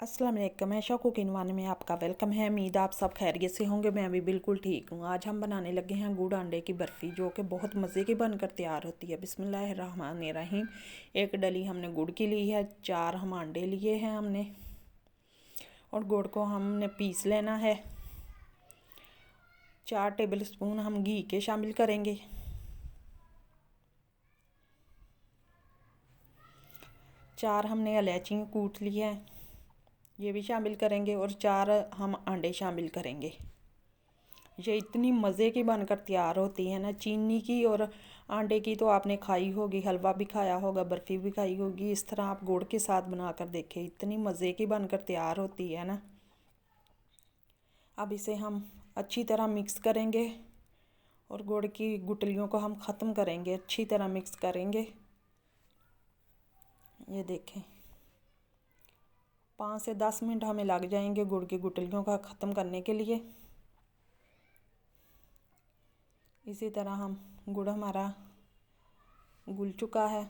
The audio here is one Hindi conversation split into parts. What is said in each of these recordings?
अस्सलाम वालेकुम, ऐशा कुकिंग वन में आपका वेलकम है। उम्मीद आप सब खैरियत से होंगे। मैं भी बिल्कुल ठीक हूँ। आज हम बनाने लगे हैं गुड़ अंडे की बर्फ़ी, जो कि बहुत मज़े की बनकर तैयार होती है। बिस्मिल्लाहिर्रहमानिर्रहीम। एक डली हमने गुड़ की ली है, 4 हम अंडे लिए हैं हमने, और गुड़ को हमने पीस लेना है। 4 टेबल स्पून हम घी के शामिल करेंगे। 4 हमने इलायची कूट ली है, ये भी शामिल करेंगे, और 4 हम अंडे शामिल करेंगे। ये इतनी मज़े की बनकर तैयार होती है ना। चीनी की और अंडे की तो आपने खाई होगी, हलवा भी खाया होगा, बर्फ़ी भी खाई होगी। इस तरह आप गुड़ के साथ बना कर देखें, इतनी मज़े की बनकर तैयार होती है ना। अब इसे हम अच्छी तरह मिक्स करेंगे और गुड़ की गुठलियों को हम ख़त्म करेंगे, अच्छी तरह मिक्स करेंगे। ये देखें, 5 से 10 मिनट हमें लग जाएंगे गुड़ की गुठलियों का ख़त्म करने के लिए। इसी तरह हम गुड़ हमारा घुल चुका है।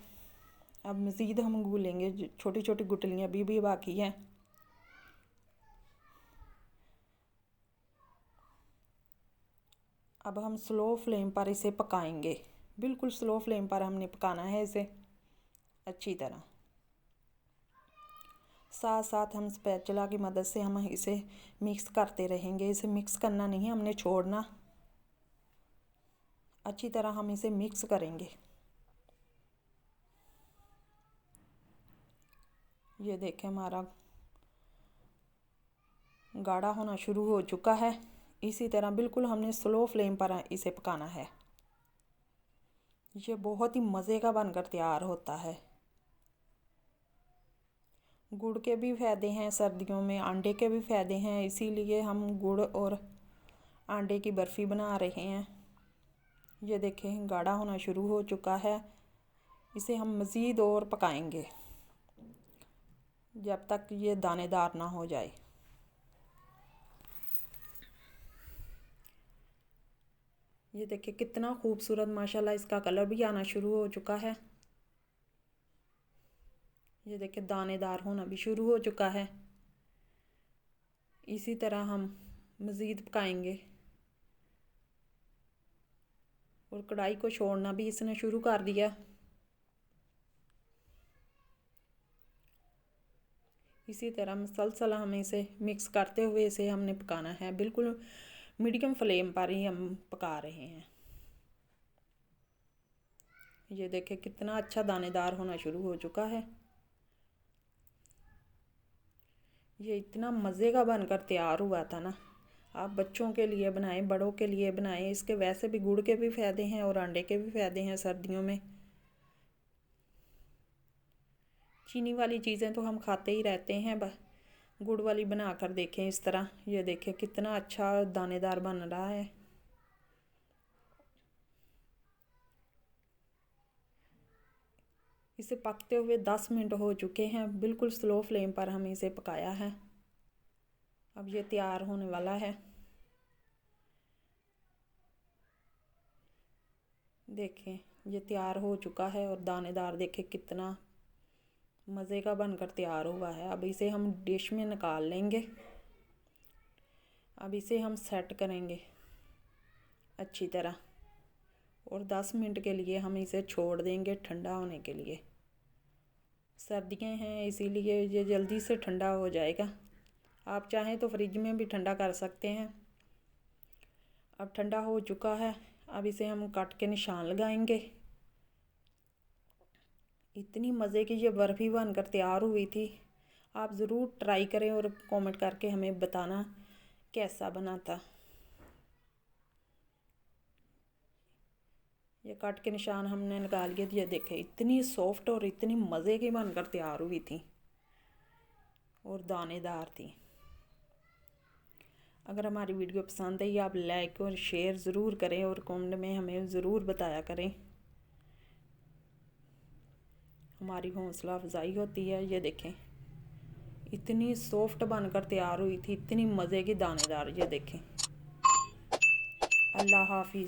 अब मज़ीद हम घुलेंगे, छोटी छोटी गुठलियाँ अभी भी बाकी हैं। अब हम स्लो फ्लेम पर इसे पकाएंगे, बिल्कुल स्लो फ्लेम पर हमने पकाना है इसे अच्छी तरह। साथ साथ हम स्पैचुला की मदद से हम इसे मिक्स करते रहेंगे। इसे मिक्स करना नहीं, हमने छोड़ना, अच्छी तरह हम इसे मिक्स करेंगे। ये देखें, हमारा गाढ़ा होना शुरू हो चुका है। इसी तरह बिल्कुल हमने स्लो फ्लेम पर इसे पकाना है। ये बहुत ही मज़े का बनकर तैयार होता है। गुड़ के भी फ़ायदे हैं सर्दियों में, अंडे के भी फ़ायदे हैं, इसीलिए हम गुड़ और अंडे की बर्फ़ी बना रहे हैं। ये देखें, गाढ़ा होना शुरू हो चुका है। इसे हम मज़ीद और पकाएंगे जब तक ये दानेदार ना हो जाए। ये देखिए कितना खूबसूरत माशाल्लाह इसका कलर भी आना शुरू हो चुका है। ये देखिए दानेदार होना भी शुरू हो चुका है। इसी तरह हम मज़ीद पकाएंगे और कढ़ाई को छोड़ना भी इसने शुरू कर दिया। इसी तरह मसलसल हमें इसे मिक्स करते हुए इसे हमने पकाना है। बिल्कुल मीडियम फ्लेम पर ही हम पका रहे हैं। ये देखें कितना अच्छा दानेदार होना शुरू हो चुका है। ये इतना मज़े का बनकर तैयार हुआ था ना। आप बच्चों के लिए बनाएं, बड़ों के लिए बनाएं। इसके वैसे भी गुड़ के भी फ़ायदे हैं और अंडे के भी फ़ायदे हैं सर्दियों में। चीनी वाली चीज़ें तो हम खाते ही रहते हैं, गुड़ वाली बना कर देखें इस तरह। ये देखें कितना अच्छा दानेदार बन रहा है। इसे पकते हुए 10 मिनट हो चुके हैं। बिल्कुल स्लो फ्लेम पर हम इसे पकाया है। अब ये तैयार होने वाला है। देखें ये तैयार हो चुका है और दानेदार देखें कितना मज़े का बनकर तैयार हुआ है। अब इसे हम डिश में निकाल लेंगे। अब इसे हम सेट करेंगे अच्छी तरह और 10 मिनट के लिए हम इसे छोड़ देंगे ठंडा होने के लिए। सर्दियाँ हैं इसीलिए ये जल्दी से ठंडा हो जाएगा। आप चाहें तो फ्रिज में भी ठंडा कर सकते हैं। अब ठंडा हो चुका है। अब इसे हम काट के निशान लगाएंगे। इतनी मज़े की ये बर्फ़ी बनकर तैयार हुई थी। आप ज़रूर ट्राई करें और कमेंट करके हमें बताना कैसा बना था। ये काट के निशान हमने निकाल के दिया। देखें इतनी सॉफ्ट और इतनी मज़े की बनकर तैयार हुई थी और दानेदार थी। अगर हमारी वीडियो पसंद आई, आप लाइक और शेयर ज़रूर करें और कमेंट में हमें ज़रूर बताया करें, हमारी हौसला अफजाई होती है। ये देखें इतनी सॉफ्ट बनकर तैयार हुई थी, इतनी मज़े की दानेदार। ये देखें। अल्लाह हाफिज़।